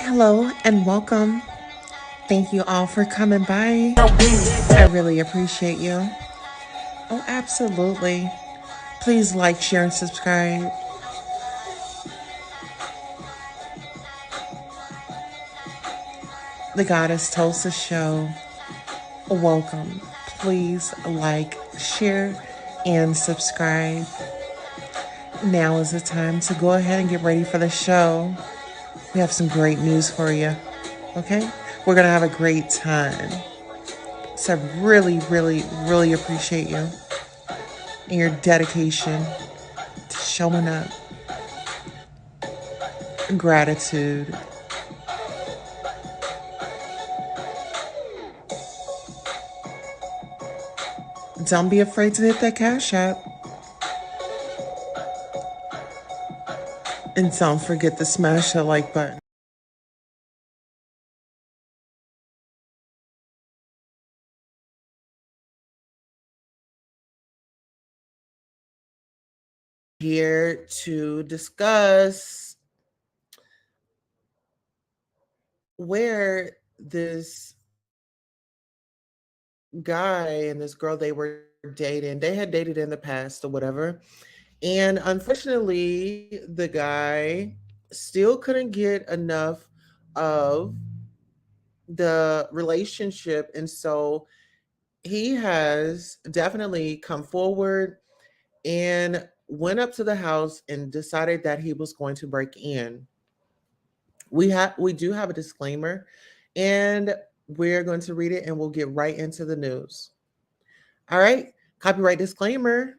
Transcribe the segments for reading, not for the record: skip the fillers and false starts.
Hello and welcome. Thank you all for coming by. I really appreciate you. Oh, absolutely. Please like, share, and subscribe. The Goddess Tulsa Show. Welcome. Please like, share, and subscribe. Now is the time to go ahead and get ready for the show. We have some great news for you. Okay? We're going to have a great time. So I really appreciate you and your dedication to showing up. Gratitude. Don't be afraid to hit that cash app. And don't forget to smash the like button. Here to discuss where this guy and this girl they were dating, they had dated in the past or whatever. And unfortunately, the guy still couldn't get enough of the relationship. And so he has definitely come forward and went up to the house and decided that he was going to break in. We do have a disclaimer and we're going to read it and we'll get right into the news. All right. Copyright disclaimer.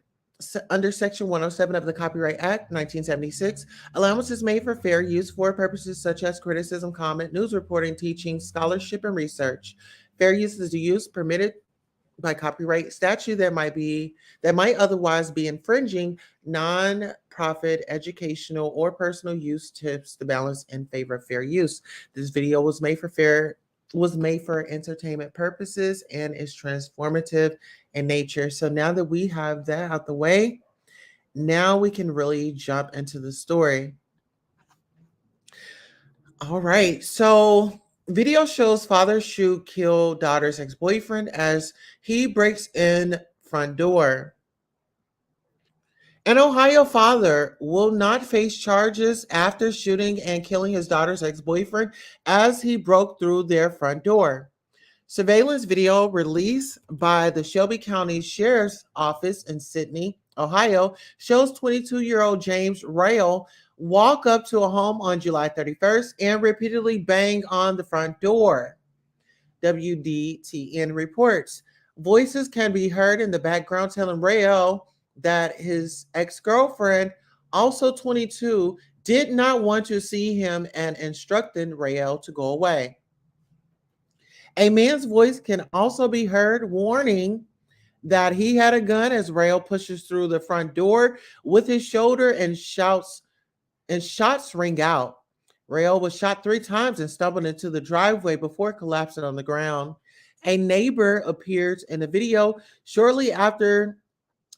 Under Section 107 of the Copyright Act 1976, allowance is made for fair use for purposes such as criticism, comment, news reporting, teaching, scholarship, and research. Fair use is the use permitted by copyright statute that might otherwise be infringing non-profit educational or personal use tips to balance in favor of fair use. This video was made for entertainment purposes and is transformative in nature. So now that we have that out the way, now we can really jump into the story. All right. So video shows father shoot kill daughter's ex-boyfriend as he breaks in front door. An Ohio father will not face charges after shooting and killing his daughter's ex-boyfriend as he broke through their front door. Surveillance video released by the Shelby County Sheriff's Office in Sidney, Ohio, shows 22-year-old James Rayl walk up to a home on July 31st and repeatedly bang on the front door. WDTN reports. Voices can be heard in the background telling Rayl that his ex-girlfriend, also 22, did not want to see him and instructed Rayl to go away. A man's voice can also be heard warning that he had a gun as Rayl pushes through the front door with his shoulder and shots ring out. Rayl was shot 3 times and stumbled into the driveway before collapsing on the ground. A neighbor appears in the video shortly after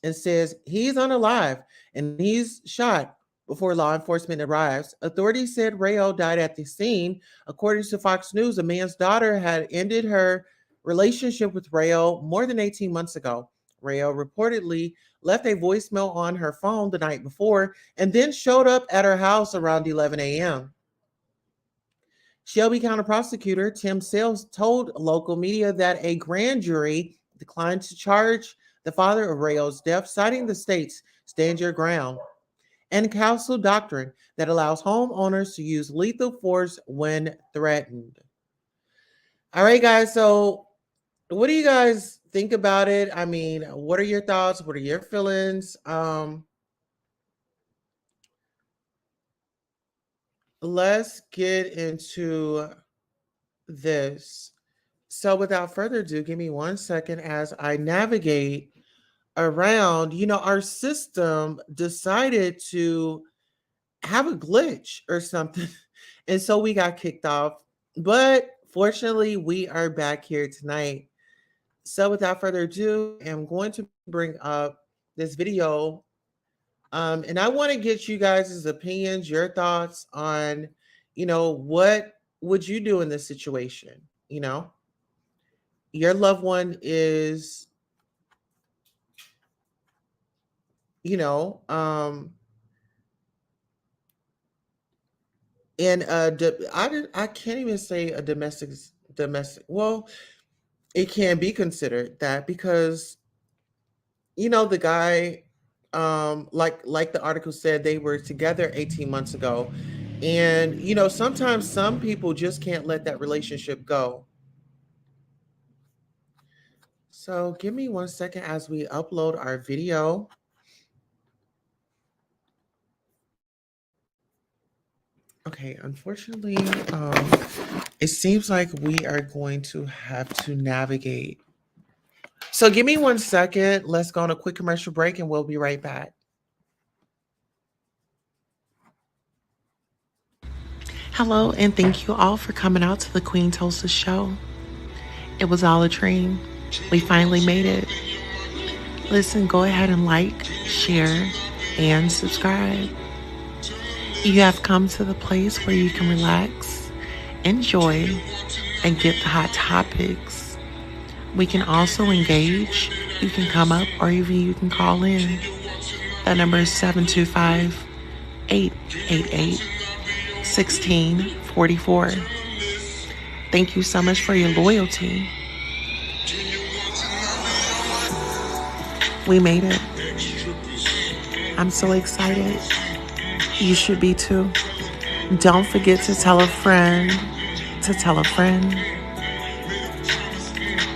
and says he's unalive and he's shot before law enforcement arrives. Authorities said Rayl died at the scene. According to Fox News, the man's daughter had ended her relationship with Rayl more than 18 months ago. Rayl reportedly left a voicemail on her phone the night before and then showed up at her house around 11 a.m. Shelby County Prosecutor Tim Sales told local media that a grand jury declined to charge the father of Rayl's death, citing the state's stand your ground and council doctrine that allows homeowners to use lethal force when threatened. All right, guys. So, what do you guys think about it? I mean, what are your thoughts? What are your feelings? Let's get into this. So, without further ado, give me 1 second as I navigate around. Our system decided to have a glitch or something. And so we got kicked off. But fortunately, we are back here tonight. So, without further ado, I'm going to bring up this video. And I want to get you guys' opinions, your thoughts on, what would you do in this situation? You know, your loved one is, you know, in I can't even say a domestic. Well, it can be considered that because the guy, like the article said, they were together 18 months ago, and sometimes some people just can't let that relationship go. So give me 1 second as we upload our video. Okay, unfortunately, it seems like we are going to have to navigate. So give me 1 second. Let's go on a quick commercial break and we'll be right back. Hello, and thank you all for coming out to the Queen Tulsa show. It was all a dream. We finally made it. Listen, go ahead and like, share, and subscribe. You have come to the place where you can relax, enjoy, and get the hot topics. We can also engage. You can come up or even you can call in. That number is 725 888 1644. Thank you so much for your loyalty. We made it. I'm so excited. You should be too. Don't forget to tell a friend to tell a friend.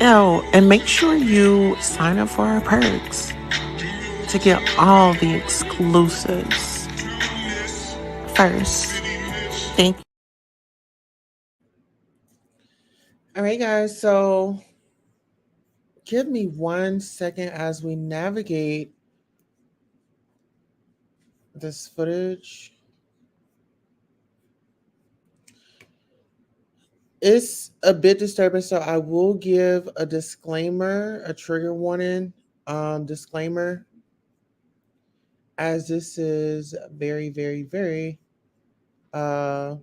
Oh, and make sure you sign up for our perks to get all the exclusives first. Thank you. All right, guys. So give me 1 second as we navigate this footage. It's a bit disturbing, so I will give a disclaimer, a trigger warning disclaimer, as this is very, very, very, uh,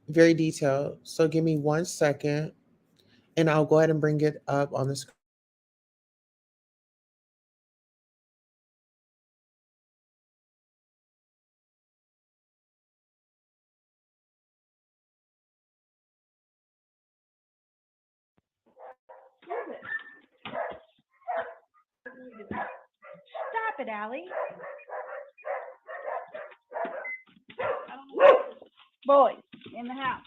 very detailed. So give me 1 second, and I'll go ahead and bring it up on the screen. Stop it, Allie. Boys in the house.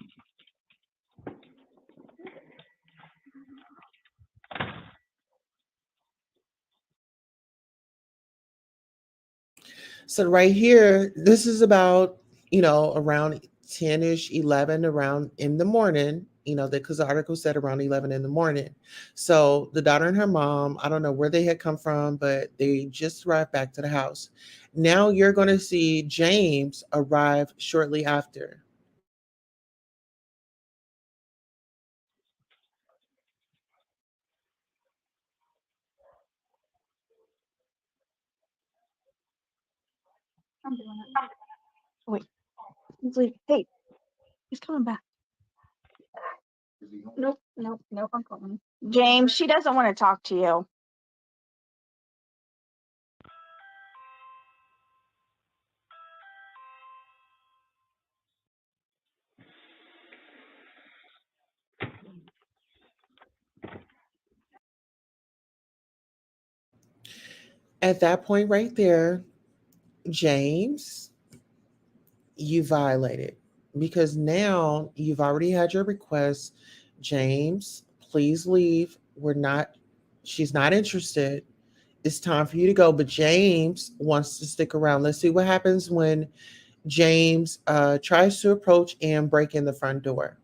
So right here, this is about, around 10-ish, 11, around in the morning, because the article said around 11 in the morning. So the daughter and her mom, I don't know where they had come from, but they just arrived back to the house. Now you're going to see James arrive shortly after. I'm doing it. Wait, he's leaving. Hey, he's coming back. Nope, nope, nope. I'm calling. James, she doesn't want to talk to you. At that point right there, James, you violated, because now you've already had your request. James, please leave. She's not interested. It's time for you to go. But James wants to stick around. Let's see what happens when James tries to approach and break in the front door.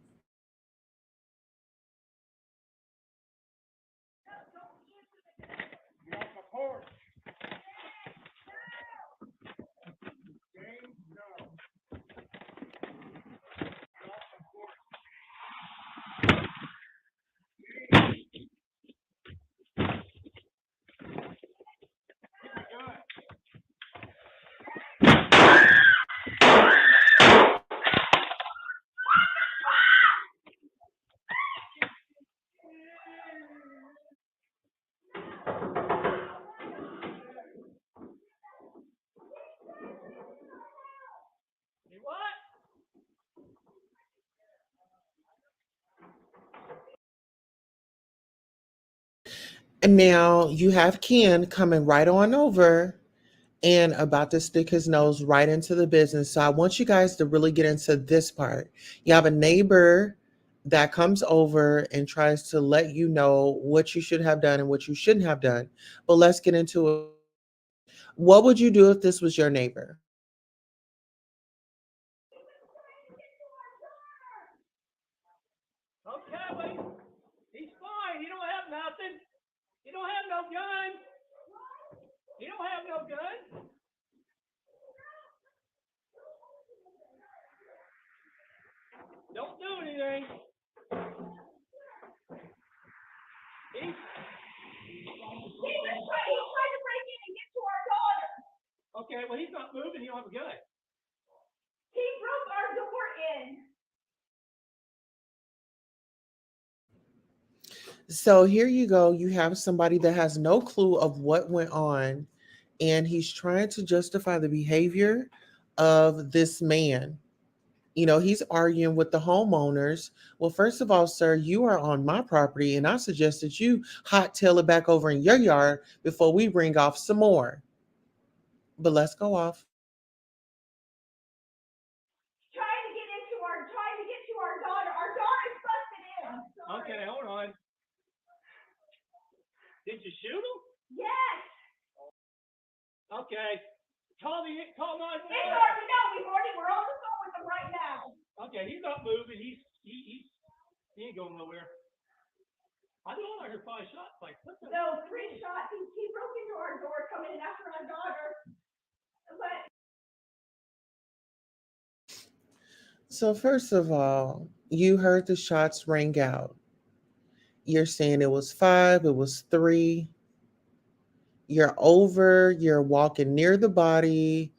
And now you have Ken coming right on over and about to stick his nose right into the business. So I want you guys to really get into this part. You have a neighbor that comes over and tries to let you know what you should have done and what you shouldn't have done. But let's get into it. What would you do if this was your neighbor? Okay, wait. He's fine. He don't have nothing. He don't have no gun. He don't have no gun. Don't do anything. He's trying to break in and get to our daughter. okay. Well, he's not moving. He don't have a gun. He broke our door in. So here you go. You have somebody that has no clue of what went on, and he's trying to justify the behavior of this man. He's arguing with the homeowners. Well, first of all, sir, you are on my property, and I suggest that you hot tail it back over in your yard before we bring off some more. But let's go off. Trying to get to our daughter. Our daughter's busted in. Okay, hold on. Did you shoot him? Yes. Okay. Call 911. We're on the phone with him right now. Okay, he's not moving. He ain't going nowhere. I thought I heard 5 shots. Like, what the? No, 3 shots. He broke into our door coming in after our daughter. But So, first of all, you heard the shots ring out. You're saying it was 5, it was 3. You're walking near the body.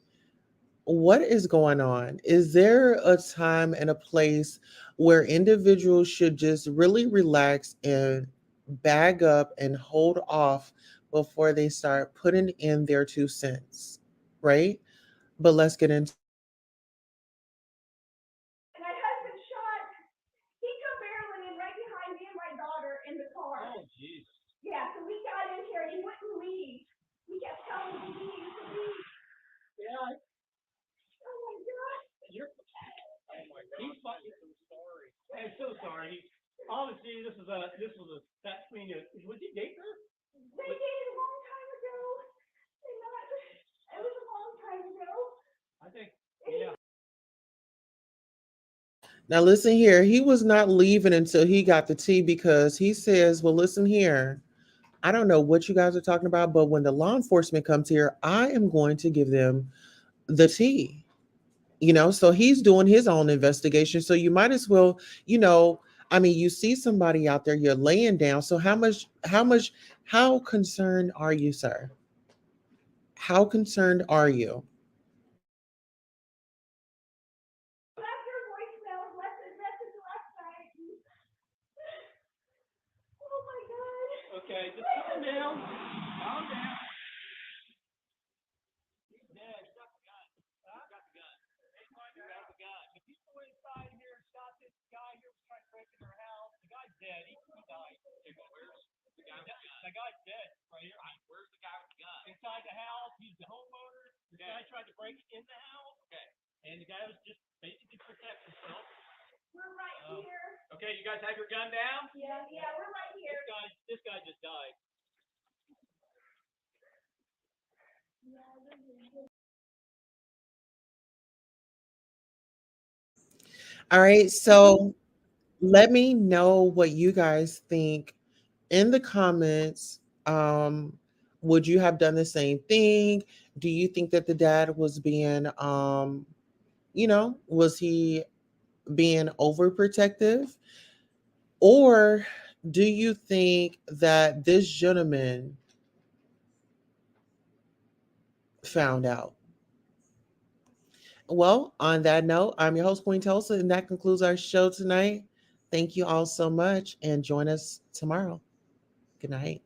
What is going on? Is there a time and a place where individuals should just really relax and bag up and hold off before they start putting in their 2 cents? Right? But let's get into. my husband shot. He come barreling in right behind me and my daughter in the car. Oh, jeez. Yeah, so we got in here and he wouldn't leave. We kept telling him to leave. Yeah. Oh my God. You're. Oh my God. He's fucking so sorry. I'm so sorry. Obviously, this was a that between you. Was he dating her? They dated a long time ago. It was a long time ago. I think. Yeah. Now, listen here. He was not leaving until he got the tea because he says, well, listen here. I don't know what you guys are talking about, but when the law enforcement comes here, I am going to give them the tea. So he's doing his own investigation. So you might as well, I mean, you see somebody out there, you're laying down. So how concerned are you, sir? How concerned are you? Left your voicemail, left a message last night. Oh my God. Okay, just calm down. Calm down. Yeah, he's got the gun. Huh? Got the gun. Hey, you got the gun. The people inside here shot this guy here was trying to break into their house. The guy's dead. He died. Okay, where's the guy with the gun? The guy's dead right here. Where's the guy with the gun? Inside the house. He's the homeowner. The guy tried to break in the house. Okay. And the guy was just basically protect himself. We're right here. Okay, you guys have your gun down? Yeah, we're right here. This guy just died. All right. So let me know what you guys think in the comments. Would you have done the same thing? Do you think that the dad was being, was he being overprotective? Or do you think that this gentleman found out? Well, on that note, I'm your host, Queen Tulsa, and that concludes our show tonight. Thank you all so much, and join us tomorrow. Good night.